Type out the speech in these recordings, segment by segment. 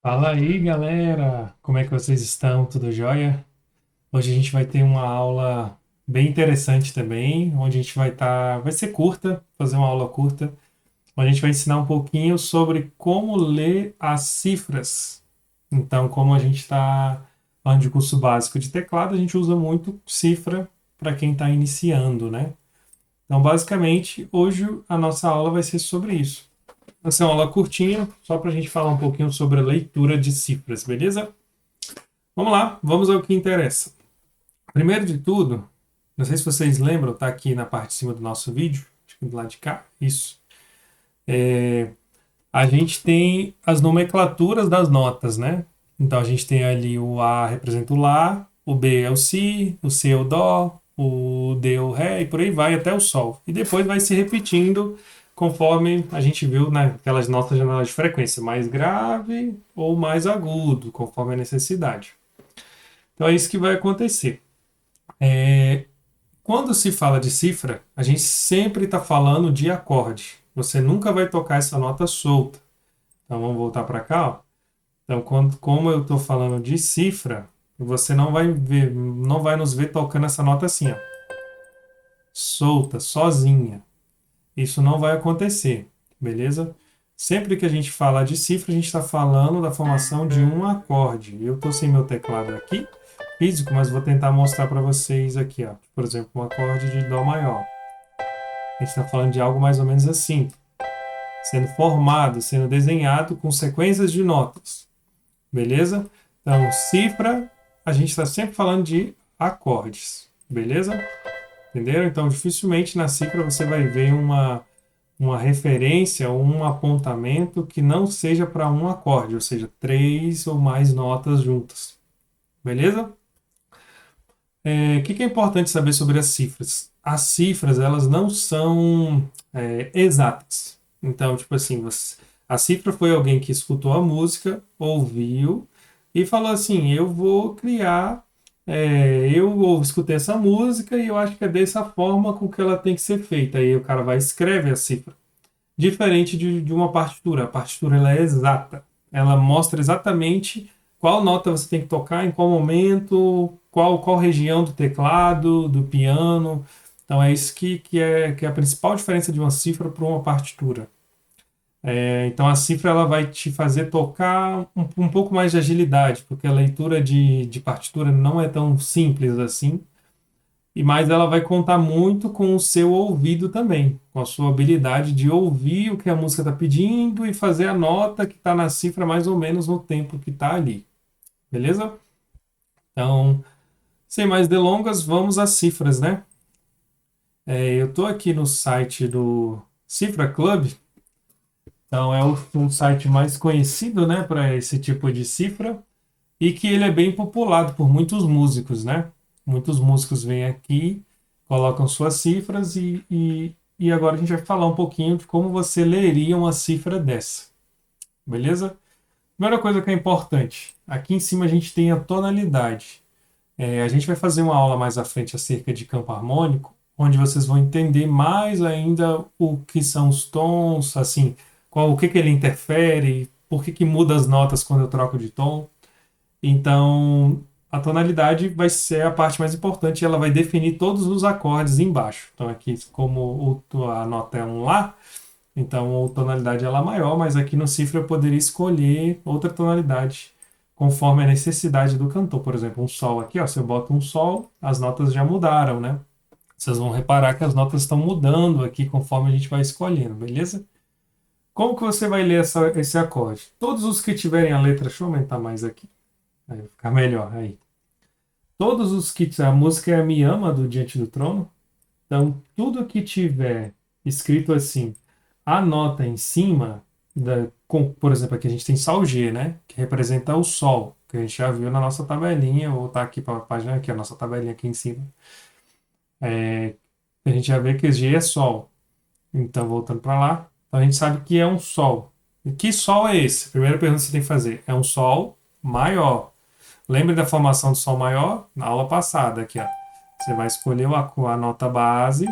Fala aí, galera! Como é que vocês estão? Tudo jóia? Hoje a gente vai ter uma aula bem interessante também, onde a gente vai ser curta, fazer uma aula curta, onde a gente vai ensinar um pouquinho sobre como ler as cifras. Então, como a gente está falando de curso básico de teclado, a gente usa muito cifra para quem está iniciando, né? Então, basicamente, hoje a nossa aula vai ser sobre isso. Vai ser uma aula curtinha, só para a gente falar um pouquinho sobre a leitura de cifras, beleza? Vamos lá, vamos ao que interessa. Primeiro de tudo, não sei se vocês lembram, tá aqui na parte de cima do nosso vídeo, acho que do lado de cá, isso. A gente tem as nomenclaturas das notas, né? Então a gente tem ali o A representa o Lá, o B é o Si, o C é o Dó, o D é o Ré e por aí vai até o Sol. E depois vai se repetindo conforme a gente viu naquelas notas de frequência, mais grave ou mais agudo, conforme a necessidade. Então é isso que vai acontecer. Quando se fala de cifra, a gente sempre está falando de acorde. Você nunca vai tocar essa nota solta. Então vamos voltar para cá. Ó. Então, como eu estou falando de cifra, você não vai ver, não vai nos ver tocando essa nota assim, ó, solta, sozinha. Isso não vai acontecer, beleza? Sempre que a gente fala de cifra, a gente está falando da formação de um acorde. Eu estou sem meu teclado aqui, físico, mas vou tentar mostrar para vocês aqui, ó. Por exemplo, um acorde de Dó maior. A gente está falando de algo mais ou menos assim, sendo formado, sendo desenhado com sequências de notas, beleza? Então, cifra, a gente está sempre falando de acordes, beleza? Entenderam? Então, dificilmente na cifra você vai ver uma referência ou um apontamento que não seja para um acorde, ou seja, três ou mais notas juntas, beleza? Que é importante saber sobre as cifras? As cifras, elas não são exatas. Então, tipo assim, a cifra foi alguém que escutou a música, ouviu e falou assim: eu vou criar. Eu escutei essa música e eu acho que é dessa forma com que ela tem que ser feita. Aí o cara vai e escreve a cifra. Diferente de uma partitura. A partitura ela é exata. Ela mostra exatamente qual nota você tem que tocar, em qual momento, qual região do teclado, do piano. Então é isso que é a principal diferença de uma cifra para uma partitura. Então a cifra ela vai te fazer tocar um pouco mais de agilidade, porque a leitura de partitura não é tão simples assim. E mais ela vai contar muito com o seu ouvido também, com a sua habilidade de ouvir o que a música está pedindo e fazer a nota que está na cifra mais ou menos no tempo que está ali. Beleza? Então, sem mais delongas, vamos às cifras, né? Eu estou aqui no site do Cifra Club, então é um site mais conhecido, né, para esse tipo de cifra e que ele é bem populado por muitos músicos, né? Muitos músicos vêm aqui, colocam suas cifras e agora a gente vai falar um pouquinho de como você leria uma cifra dessa, beleza? Primeira coisa que é importante, aqui em cima a gente tem a tonalidade. A gente vai fazer uma aula mais à frente acerca de campo harmônico, onde vocês vão entender mais ainda o que são os tons, assim, o que ele interfere, por que muda as notas quando eu troco de tom. Então, a tonalidade vai ser a parte mais importante, ela vai definir todos os acordes embaixo. Então, aqui, como a nota é um Lá, então a tonalidade é Lá maior, mas aqui no cifra eu poderia escolher outra tonalidade, conforme a necessidade do cantor. Por exemplo, um Sol aqui, ó, se eu boto um Sol, as notas já mudaram, né? Vocês vão reparar que as notas estão mudando aqui conforme a gente vai escolhendo, beleza? Como que você vai ler esse acorde? Todos os que tiverem a letra, deixa eu aumentar mais aqui. Aí vai ficar melhor aí. Todos os que a música é Me Ama do Diante do Trono. Então, tudo que tiver escrito assim, a nota em cima, por exemplo, aqui a gente tem Sol G, né? Que representa o Sol, que a gente já viu na nossa tabelinha, ou tá aqui para a página aqui, a nossa tabelinha aqui em cima. A gente já vê que G é Sol. Então, voltando para lá, então a gente sabe que é um Sol. E que Sol é esse? Primeira pergunta que você tem que fazer. É um Sol maior. Lembre da formação do Sol maior na aula passada aqui, ó. Você vai escolher a nota base,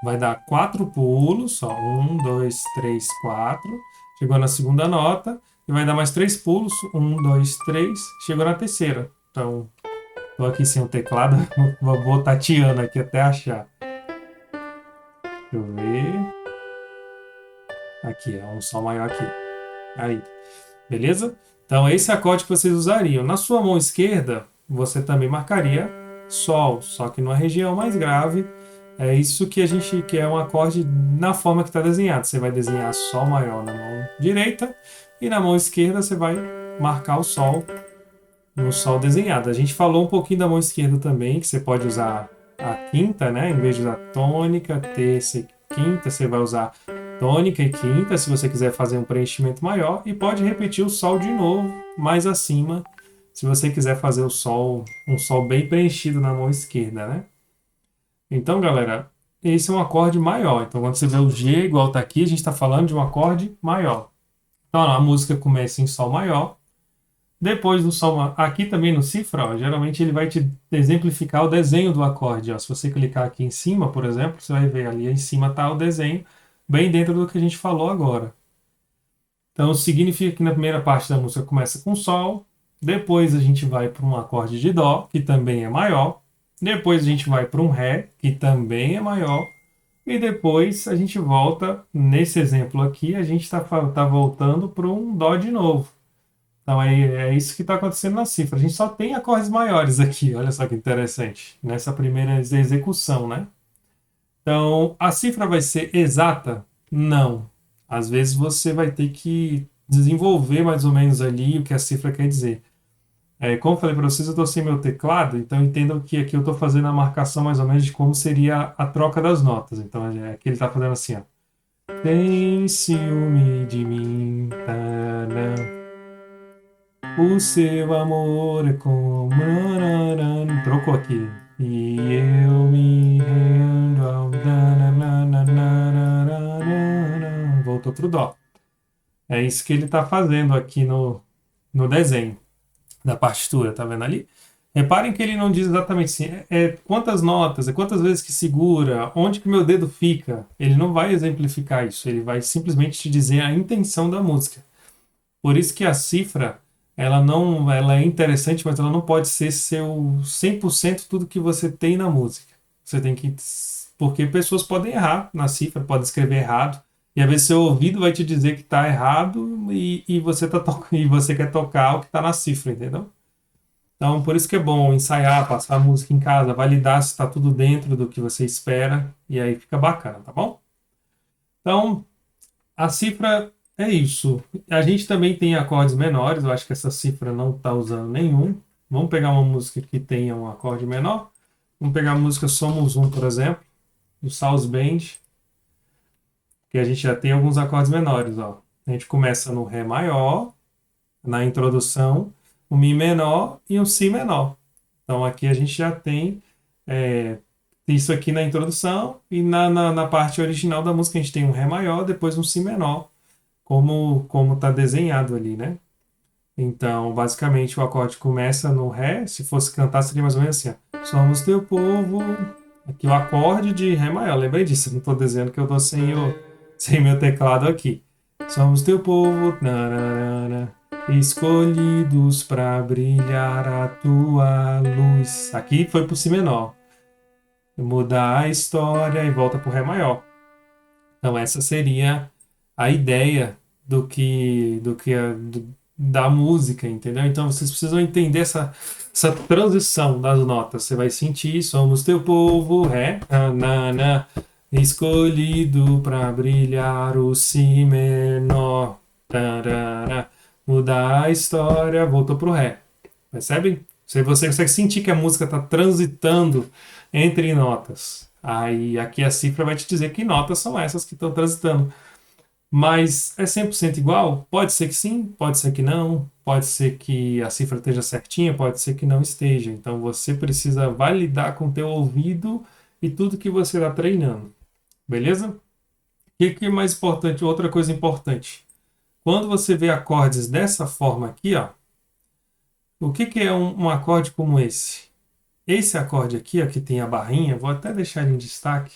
vai dar 4 pulos, só 1, 2, 3, 4. Chegou na segunda nota, e vai dar mais 3 pulos. 1, 2, 3. Chegou na terceira. Então, tô aqui sem o teclado, vou tateando aqui até achar. Deixa eu ver. Aqui, é um sol maior aqui. Aí, beleza? Então, esse acorde que vocês usariam. Na sua mão esquerda, você também marcaria sol, só que numa região mais grave. É isso que a gente quer, um acorde na forma que está desenhado. Você vai desenhar sol maior na mão direita e na mão esquerda você vai marcar o sol no sol desenhado. A gente falou um pouquinho da mão esquerda também, que você pode usar a quinta, né? Em vez de usar tônica, terça e quinta, você vai usar tônica e quinta, se você quiser fazer um preenchimento maior, e pode repetir o sol de novo, mais acima, se você quiser fazer o sol, um sol bem preenchido na mão esquerda, né? Então, galera, esse é um acorde maior. Então, quando você vê o G igual tá aqui, a gente está falando de um acorde maior. Então, a música começa em sol maior. Depois do sol, aqui também no cifra, ó, geralmente ele vai te exemplificar o desenho do acorde. Ó. Se você clicar aqui em cima, por exemplo, você vai ver ali em cima está o desenho, bem dentro do que a gente falou agora. Então, significa que na primeira parte da música começa com sol, depois a gente vai para um acorde de dó, que também é maior, depois a gente vai para um ré, que também é maior, e depois a gente volta, nesse exemplo aqui, a gente tá voltando para um dó de novo. Então é isso que está acontecendo na cifra. A gente só tem acordes maiores aqui, olha só que interessante, nessa primeira execução, né? Então, a cifra vai ser exata? Não. Às vezes você vai ter que desenvolver mais ou menos ali o que a cifra quer dizer. Como eu falei para vocês, eu estou sem meu teclado, então entendam que aqui eu estou fazendo a marcação mais ou menos de como seria a troca das notas. Então, aqui ele está fazendo assim, ó. Tem ciúme de mim, tará. O seu amor é como... Trocou aqui. E eu me rendo ao... Voltou pro dó. É isso que ele está fazendo aqui no desenho da partitura, tá vendo ali? Reparem que ele não diz exatamente assim, quantas notas, quantas vezes que segura, onde que meu dedo fica. Ele não vai exemplificar isso, ele vai simplesmente te dizer a intenção da música. Por isso que a cifra ela é interessante, mas ela não pode ser seu 100% tudo que você tem na música. Você tem que... Porque pessoas podem errar na cifra, podem escrever errado, e às vezes seu ouvido vai te dizer que está errado e você quer tocar o que está na cifra, entendeu? Então, por isso que é bom ensaiar, passar a música em casa, validar se está tudo dentro do que você espera, e aí fica bacana, tá bom? Então, a cifra é isso. A gente também tem acordes menores, eu acho que essa cifra não está usando nenhum. Vamos pegar uma música que tenha um acorde menor. Vamos pegar a música Somos Um, por exemplo, do South Band, que a gente já tem alguns acordes menores. Ó. A gente começa no Ré maior, na introdução, um Mi menor e um Si menor. Então aqui a gente já tem isso aqui na introdução, e na parte original da música a gente tem um Ré maior, depois um Si menor, como está desenhado ali, né? Então, basicamente, o acorde começa no Ré. Se fosse cantar, seria mais ou menos assim, ó. Somos teu povo. Aqui o acorde de Ré maior. Lembrei disso, eu não estou dizendo que eu estou sem meu teclado aqui. Somos teu povo, nananana, escolhidos para brilhar a tua luz. Aqui foi pro Si menor. Mudar a história e volta pro Ré maior. Então, essa seria a ideia da música, entendeu? Então vocês precisam entender essa transição das notas. Você vai sentir, somos teu povo, ré, na, escolhido para brilhar o si menor, tarará, mudar a história, voltou pro ré. Percebe? Você consegue sentir que a música está transitando entre notas. Aí aqui a cifra vai te dizer que notas são essas que estão transitando. Mas é 100% igual? Pode ser que sim, pode ser que não, pode ser que a cifra esteja certinha, pode ser que não esteja. Então você precisa validar com o teu ouvido e tudo que você está treinando. Beleza? O que é mais importante? Outra coisa importante. Quando você vê acordes dessa forma aqui, ó, o que é um acorde como esse? Esse acorde aqui, ó, que tem a barrinha, vou até deixar ele em destaque.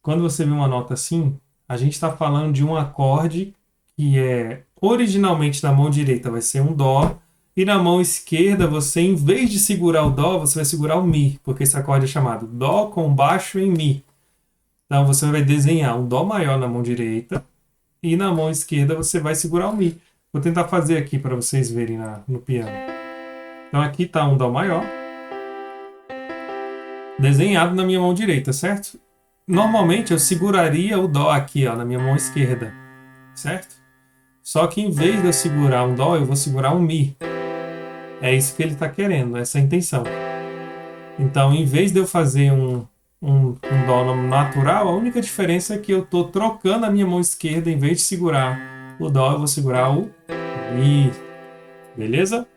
Quando você vê uma nota assim, a gente está falando de um acorde que é originalmente na mão direita vai ser um Dó, e na mão esquerda você, em vez de segurar o Dó, você vai segurar o Mi, porque esse acorde é chamado Dó com baixo em Mi. Então você vai desenhar um Dó maior na mão direita, e na mão esquerda você vai segurar o Mi. Vou tentar fazer aqui para vocês verem no piano. Então aqui está um Dó maior, desenhado na minha mão direita, certo? Normalmente eu seguraria o Dó aqui, ó, na minha mão esquerda, certo? Só que em vez de eu segurar um Dó, eu vou segurar um Mi. É isso que ele está querendo, essa é a intenção. Então, em vez de eu fazer um Dó natural, a única diferença é que eu estou trocando a minha mão esquerda, em vez de segurar o Dó, eu vou segurar o Mi. Beleza?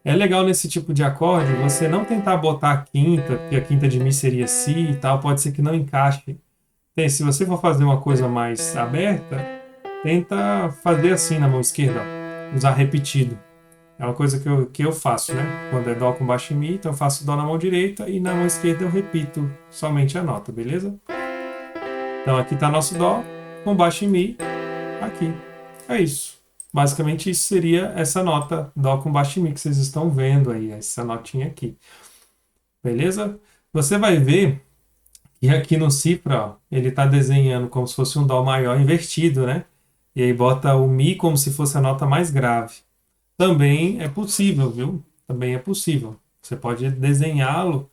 É legal nesse tipo de acorde você não tentar botar a quinta, porque a quinta de Mi seria Si e tal, pode ser que não encaixe. Se você for fazer uma coisa mais aberta, tenta fazer assim na mão esquerda, ó, usar repetido. É uma coisa que eu faço, né? Quando é Dó com baixo em Mi, então eu faço Dó na mão direita e na mão esquerda eu repito somente a nota, beleza? Então aqui está nosso Dó com baixo em Mi, aqui. É isso. Basicamente isso seria essa nota Dó com baixo em Mi que vocês estão vendo aí, essa notinha aqui. Beleza? Você vai ver que aqui no cifra, ó, ele está desenhando como se fosse um Dó maior invertido, né? E aí bota o Mi como se fosse a nota mais grave. Também é possível, viu? Também é possível. Você pode desenhá-lo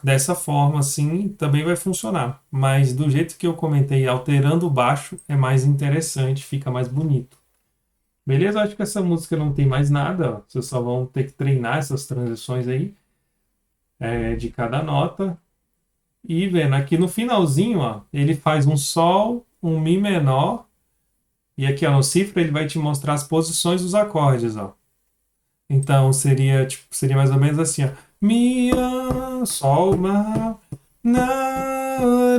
dessa forma, assim, também vai funcionar. Mas do jeito que eu comentei, alterando o baixo, é mais interessante, fica mais bonito. Beleza? Acho que essa música não tem mais nada, ó. Vocês só vão ter que treinar essas transições aí de cada nota. E vendo aqui no finalzinho, ó, ele faz um Sol, um Mi menor. E aqui, ó, no cifra, ele vai te mostrar as posições dos acordes, ó. Então, seria mais ou menos assim, ó. Mi, Lá, Sol, Lá, Na,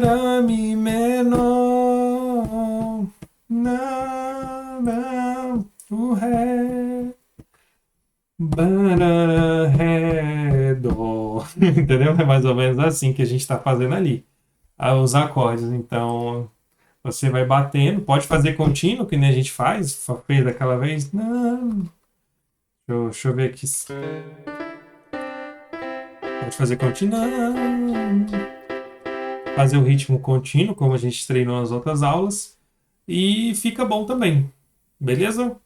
Lá, Mi menor, Na, Lá, o Ré, Bará, Ré, Dó. Entendeu? É mais ou menos assim que a gente está fazendo ali. Os acordes. Então, você vai batendo, pode fazer contínuo, que nem a gente fez daquela vez. Não. Deixa eu ver aqui. Pode fazer contínuo. Fazer o ritmo contínuo, como a gente treinou nas outras aulas. E fica bom também. Beleza?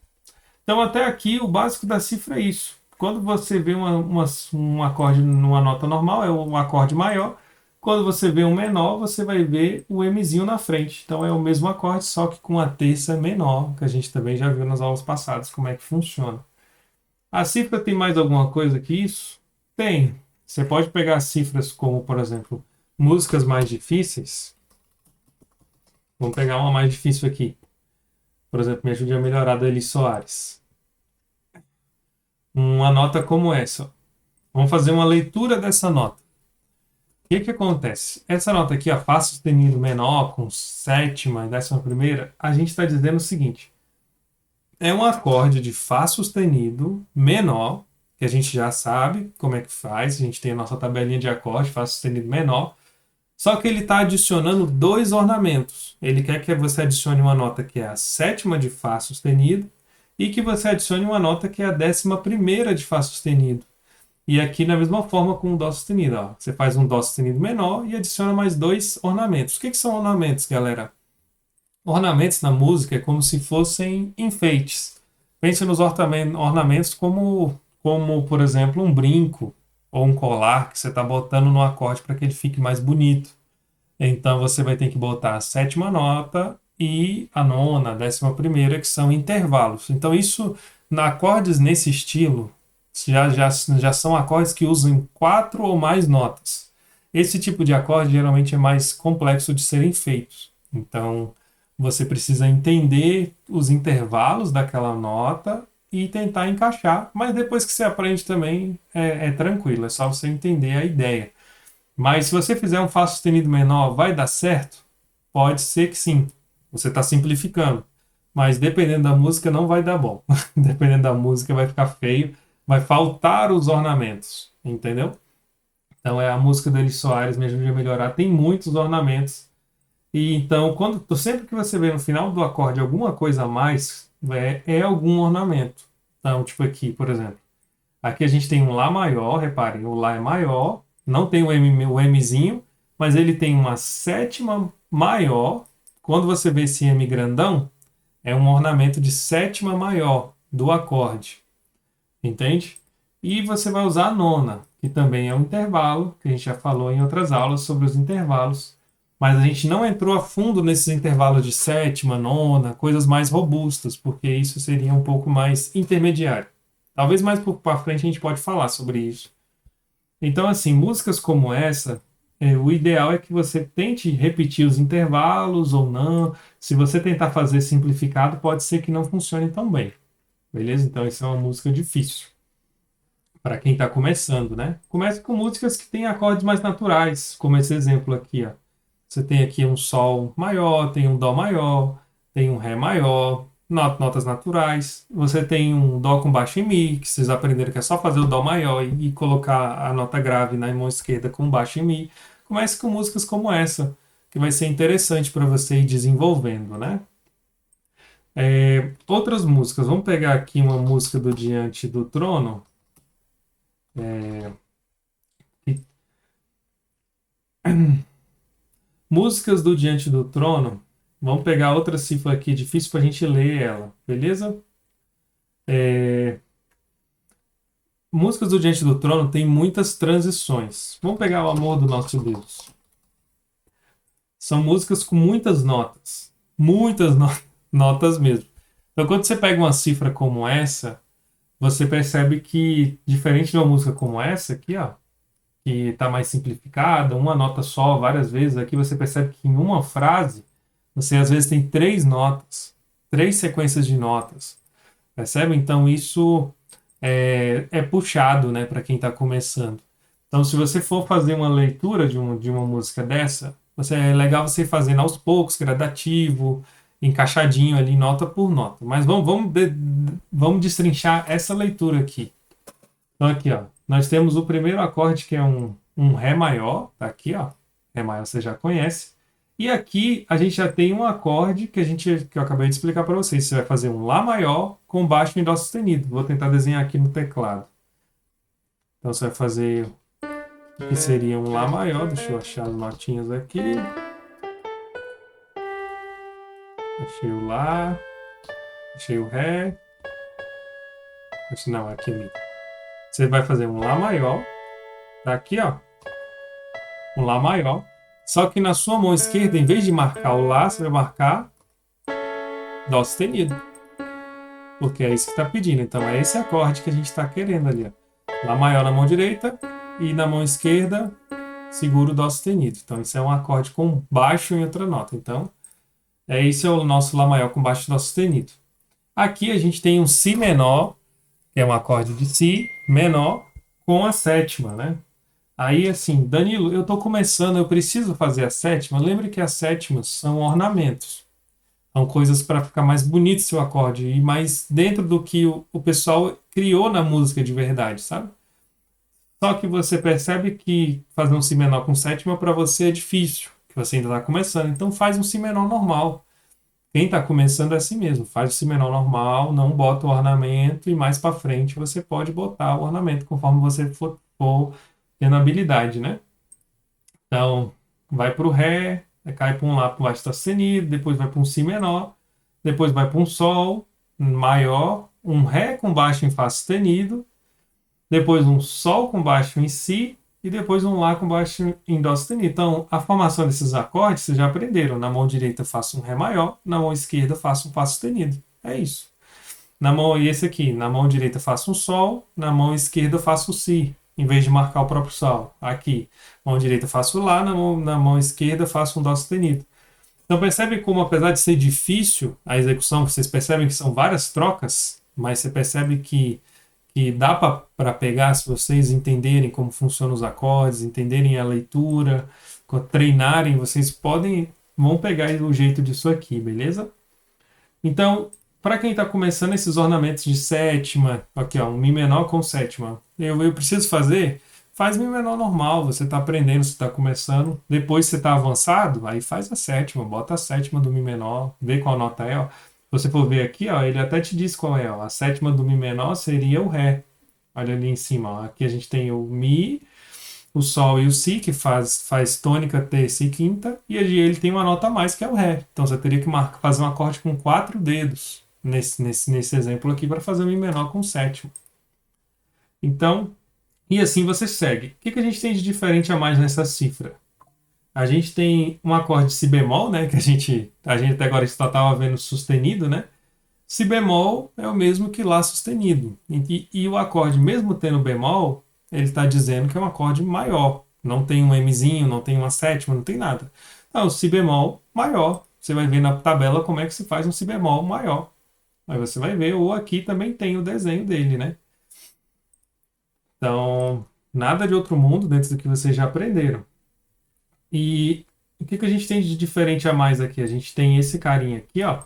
Então, até aqui, o básico da cifra é isso. Quando você vê um acorde numa nota normal, é um acorde maior. Quando você vê um menor, você vai ver o Mzinho na frente. Então é o mesmo acorde, só que com a terça menor, que a gente também já viu nas aulas passadas como é que funciona. A cifra tem mais alguma coisa que isso? Tem. Você pode pegar cifras como, por exemplo, músicas mais difíceis. Vamos pegar uma mais difícil aqui. Por exemplo, Me Ajude a Melhorar, da Elis Soares. Uma nota como essa. Vamos fazer uma leitura dessa nota. O que acontece? Essa nota aqui, a Fá sustenido menor, com sétima e décima primeira, a gente está dizendo o seguinte. É um acorde de Fá sustenido menor, que a gente já sabe como é que faz. A gente tem a nossa tabelinha de acorde, Fá sustenido menor. Só que ele está adicionando dois ornamentos. Ele quer que você adicione uma nota que é a sétima de Fá sustenido e que você adicione uma nota que é a décima primeira de Fá sustenido. E aqui da mesma forma com o Dó sustenido. Ó. Você faz um Dó sustenido menor e adiciona mais dois ornamentos. O que são ornamentos, galera? Ornamentos na música é como se fossem enfeites. Pense nos ornamentos como, por exemplo, um brinco ou um colar que você está botando no acorde para que ele fique mais bonito. Então você vai ter que botar a sétima nota e a nona, a décima primeira, que são intervalos. Então isso, acordes nesse estilo, já são acordes que usam quatro ou mais notas. Esse tipo de acorde geralmente é mais complexo de serem feitos. Então, você precisa entender os intervalos daquela nota e tentar encaixar. Mas depois que você aprende também é tranquilo, é só você entender a ideia. Mas se você fizer um Fá sustenido menor, vai dar certo? Pode ser que sim. Você está simplificando. Mas dependendo da música, não vai dar bom. Dependendo da música, vai ficar feio. Vai faltar os ornamentos, entendeu? Então é a música da Elis Soares, Me Ajude a Melhorar, tem muitos ornamentos. E então, sempre que você vê no final do acorde alguma coisa a mais, é algum ornamento. Então, tipo aqui, por exemplo. Aqui a gente tem um Lá maior, reparem, o Lá é maior, não tem o Mzinho, mas ele tem uma sétima maior. Quando você vê esse M grandão, é um ornamento de sétima maior do acorde, entende? E você vai usar a nona, que também é um intervalo, que a gente já falou em outras aulas sobre os intervalos, mas a gente não entrou a fundo nesses intervalos de sétima, nona, coisas mais robustas, porque isso seria um pouco mais intermediário. Talvez mais para frente a gente pode falar sobre isso. Então, assim, músicas como essa, o ideal é que você tente repetir os intervalos ou não. Se você tentar fazer simplificado, pode ser que não funcione tão bem. Beleza? Então, isso é uma música difícil para quem está começando, né? Comece com músicas que têm acordes mais naturais, como esse exemplo aqui, ó. Você tem aqui um Sol maior, tem um Dó maior, tem um Ré maior, notas naturais. Você tem um Dó com baixo em Mi, que vocês aprenderam que é só fazer o Dó maior e colocar a nota grave na mão esquerda com baixo em Mi. Comece com músicas como essa, que vai ser interessante para você ir desenvolvendo, né? Outras músicas. Vamos pegar aqui uma música do Diante do Trono. Músicas do Diante do Trono. Vamos pegar outra cifra aqui, difícil para a gente ler ela, beleza? Músicas do Diante do Trono tem muitas transições. Vamos pegar o Amor do Nosso Deus. São músicas com muitas notas. Muitas notas mesmo. Então, quando você pega uma cifra como essa, você percebe que, diferente de uma música como essa aqui, ó, que está mais simplificada, uma nota só, várias vezes, aqui você percebe que em uma frase, você às vezes tem três notas, três sequências de notas. Percebe? Então, isso é puxado, né, para quem está começando. Então, se você for fazer uma leitura de uma música dessa, é legal você ir fazendo aos poucos, gradativo, encaixadinho ali, nota por nota. Mas vamos destrinchar essa leitura aqui. Então, aqui, ó, nós temos o primeiro acorde, que é um Ré maior, tá aqui, ó. Ré maior você já conhece. E aqui a gente já tem um acorde que eu acabei de explicar para vocês. Você vai fazer um Lá maior com baixo em Dó sustenido. Vou tentar desenhar aqui no teclado. Então você vai fazer o que seria um Lá maior. Deixa eu achar as notinhas aqui. Achei o Lá. Achei o Ré. Não, aqui Mi. Você vai fazer um Lá maior. Tá aqui, ó. Um Lá maior. Só que na sua mão esquerda, em vez de marcar o Lá, você vai marcar Dó sustenido. Porque é isso que está pedindo. Então é esse acorde que a gente está querendo ali. Ó. Lá maior na mão direita e na mão esquerda segura o Dó sustenido. Então isso é um acorde com baixo em outra nota. Então esse é o nosso Lá maior com baixo Dó sustenido. Aqui a gente tem um Si menor, que é um acorde de Si menor com a sétima, né? Aí, assim, Danilo, eu estou começando, eu preciso fazer a sétima. Lembre que as sétimas são ornamentos. São coisas para ficar mais bonito seu acorde e mais dentro do que o pessoal criou na música de verdade, sabe? Só que você percebe que fazer um Si menor com sétima para você é difícil, que você ainda está começando. Então faz um Si menor normal. Quem está começando é assim mesmo. Faz o Si menor normal, não bota o ornamento e mais para frente você pode botar o ornamento conforme você for tendo habilidade, né? Então, vai para o Ré, cai para um Lá para baixo está sustenido, depois vai para um Si menor, depois vai para um Sol maior, um Ré com baixo em Fá sustenido, depois um Sol com baixo em Si e depois um Lá com baixo em Dó sustenido. Então, a formação desses acordes vocês já aprenderam. Na mão direita faço um Ré maior, na mão esquerda faço um Fá sustenido. É isso. E esse aqui, na mão direita faço um Sol, na mão esquerda faço o Si, em vez de marcar o próprio Sol. Aqui, mão direita faço Lá, na mão esquerda faço um Dó sustenido. Então percebe como, apesar de ser difícil a execução, vocês percebem que são várias trocas, mas você percebe que dá para pegar, se vocês entenderem como funcionam os acordes, entenderem a leitura, treinarem, vocês vão pegar o jeito disso aqui, beleza? Então, para quem está começando esses ornamentos de sétima, aqui ó, um Mi menor com sétima, eu preciso fazer, faz Mi menor normal, você está aprendendo, você está começando, depois você está avançado, aí faz a sétima, bota a sétima do Mi menor, vê qual nota é, ó. você for ver aqui, ó, ele até te diz qual é, ó. A sétima do Mi menor seria o Ré. Olha ali em cima, ó. Aqui a gente tem o Mi, o Sol e o Si, que faz tônica, terça e quinta, e ali ele tem uma nota a mais, que é o Ré. Então você teria que fazer um acorde com 4 dedos nesse exemplo aqui para fazer o Mi menor com sétimo. Então, e assim você segue. O que a gente tem de diferente a mais nessa cifra? A gente tem um acorde Si bemol, né? Que a gente até agora só estava vendo sustenido, né? Si bemol é o mesmo que Lá sustenido. E o acorde, mesmo tendo bemol, ele está dizendo que é um acorde maior. Não tem um Mzinho, não tem uma sétima, não tem nada. Então, Si bemol maior. Você vai ver na tabela como é que se faz um Si bemol maior. Aí você vai ver, ou aqui também tem o desenho dele, né? Então, nada de outro mundo dentro do que vocês já aprenderam. E o que a gente tem de diferente a mais aqui? A gente tem esse carinha aqui, ó.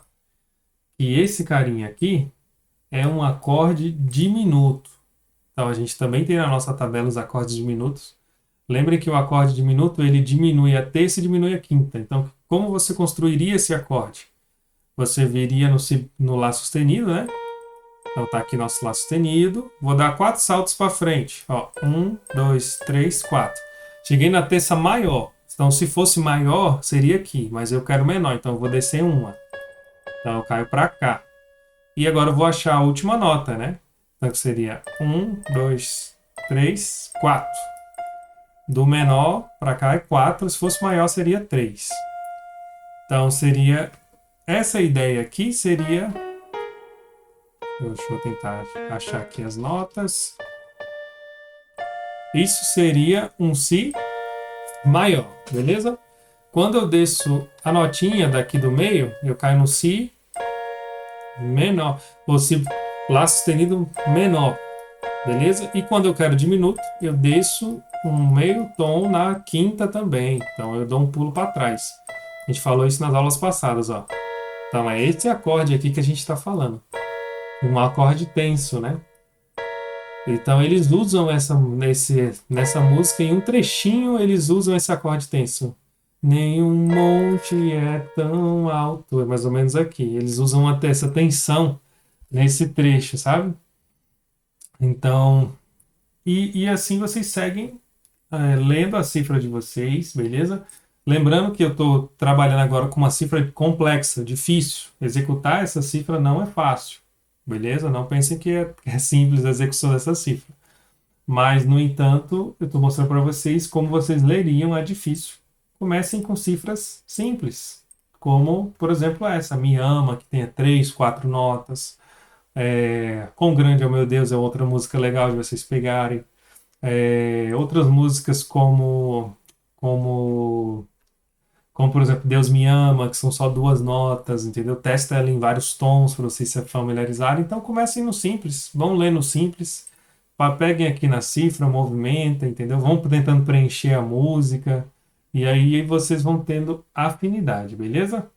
E esse carinha aqui é um acorde diminuto. Então a gente também tem na nossa tabela os acordes diminutos. Lembre que o acorde diminuto ele diminui a terça e diminui a quinta. Então, como você construiria esse acorde? Você viria no Lá sustenido, né? Então tá aqui nosso Lá sustenido. Vou dar 4 saltos para frente. Ó, 1, 2, 3, 4. Cheguei na terça maior. Então, se fosse maior, seria aqui, mas eu quero menor, então eu vou descer uma. Então, eu caio para cá. E agora eu vou achar a última nota, né? Então, seria 1, 2, 3, 4. Do menor para cá é 4, se fosse maior seria 3. Então, seria... Essa ideia aqui seria... Deixa eu tentar achar aqui as notas. Isso seria um Si maior, beleza? Quando eu desço a notinha daqui do meio, eu caio no Si menor, ou Si Lá sustenido menor, beleza? E quando eu quero diminuto, eu desço um meio tom na quinta também, então eu dou um pulo para trás. A gente falou isso nas aulas passadas, ó. Então é esse acorde aqui que a gente está falando, um acorde tenso, né? Então eles usam nessa música, em um trechinho, eles usam esse acorde tenso. Nenhum monte é tão alto, é mais ou menos aqui. Eles usam essa tensão nesse trecho, sabe? Então, e assim vocês seguem lendo a cifra de vocês, beleza? Lembrando que eu estou trabalhando agora com uma cifra complexa, difícil. Executar essa cifra não é fácil, beleza? Não pensem que é simples a execução dessa cifra. Mas, no entanto, eu estou mostrando para vocês como vocês leriam, é difícil. Comecem com cifras simples, como, por exemplo, essa, Me Ama, que tenha 3, 4 notas. Quão Grande é o Meu Deus é outra música legal de vocês pegarem. Outras músicas como, por exemplo, Deus Me Ama, que são só 2 notas, entendeu? Testa ela em vários tons para vocês se familiarizarem. Então comecem no simples, vão ler no simples, peguem aqui na cifra, movimenta, entendeu? Vão tentando preencher a música e aí vocês vão tendo afinidade, beleza?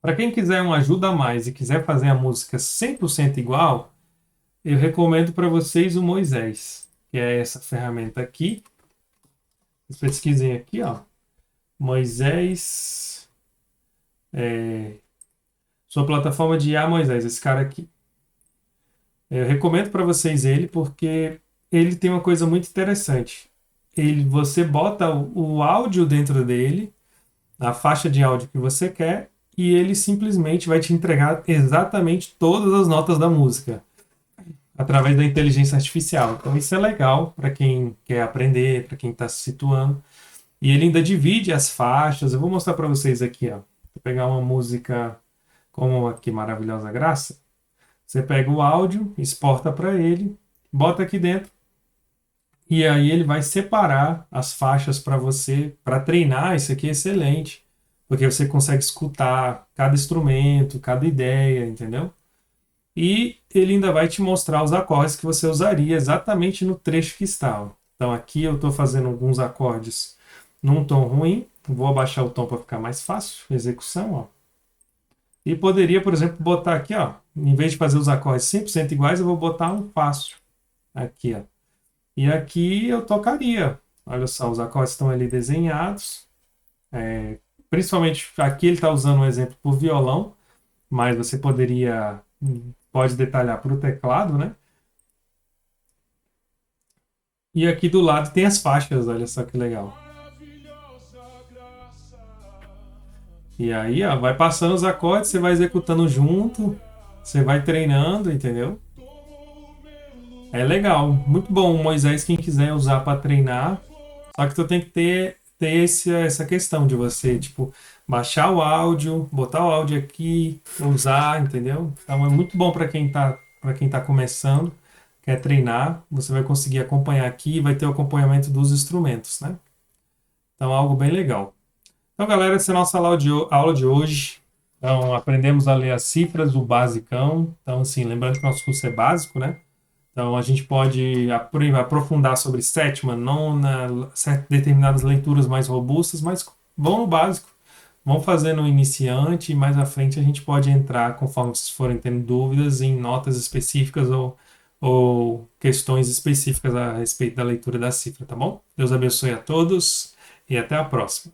Para quem quiser uma ajuda a mais e quiser fazer a música 100% igual, eu recomendo para vocês o Moisés, que é essa ferramenta aqui. Vocês pesquisem aqui, ó. Moisés, sua plataforma de IA Moisés, esse cara aqui. Eu recomendo para vocês ele porque ele tem uma coisa muito interessante. Você bota o áudio dentro dele, a faixa de áudio que você quer, e ele simplesmente vai te entregar exatamente todas as notas da música através da inteligência artificial. Então isso é legal para quem quer aprender, para quem está se situando. E ele ainda divide as faixas. Eu vou mostrar para vocês aqui, ó. Vou pegar uma música como aqui, Maravilhosa Graça. Você pega o áudio, exporta para ele, bota aqui dentro. E aí ele vai separar as faixas para você, para treinar. Isso aqui é excelente, porque você consegue escutar cada instrumento, cada ideia, entendeu? E ele ainda vai te mostrar os acordes que você usaria exatamente no trecho que está, ó. Então aqui eu estou fazendo alguns acordes num tom ruim, vou abaixar o tom para ficar mais fácil, execução, ó. E poderia, por exemplo, botar aqui, ó, em vez de fazer os acordes 100% iguais, eu vou botar um fácil aqui, ó. E aqui eu tocaria. Olha só, os acordes estão ali desenhados. Principalmente aqui ele está usando um exemplo por violão. mas você pode detalhar para o teclado, né? E aqui do lado tem as faixas, olha só que legal. E aí, ó, vai passando os acordes, você vai executando junto, você vai treinando, entendeu? É legal, muito bom, Moisés, quem quiser usar para treinar. Só que tu tem que ter essa questão de você, tipo, baixar o áudio, botar o áudio aqui, usar, entendeu? Então é muito bom para quem tá começando, quer treinar, você vai conseguir acompanhar aqui e vai ter o acompanhamento dos instrumentos, né? Então é algo bem legal. Então, galera, essa é a nossa aula de hoje. Então, aprendemos a ler as cifras, o basicão. Então, assim, lembrando que nosso curso é básico, né? Então, a gente pode aprofundar sobre sétima, nona, determinadas leituras mais robustas, mas vão no básico. Vão fazendo o iniciante e mais à frente a gente pode entrar, conforme vocês forem tendo dúvidas, em notas específicas ou questões específicas a respeito da leitura da cifra, tá bom? Deus abençoe a todos e até a próxima.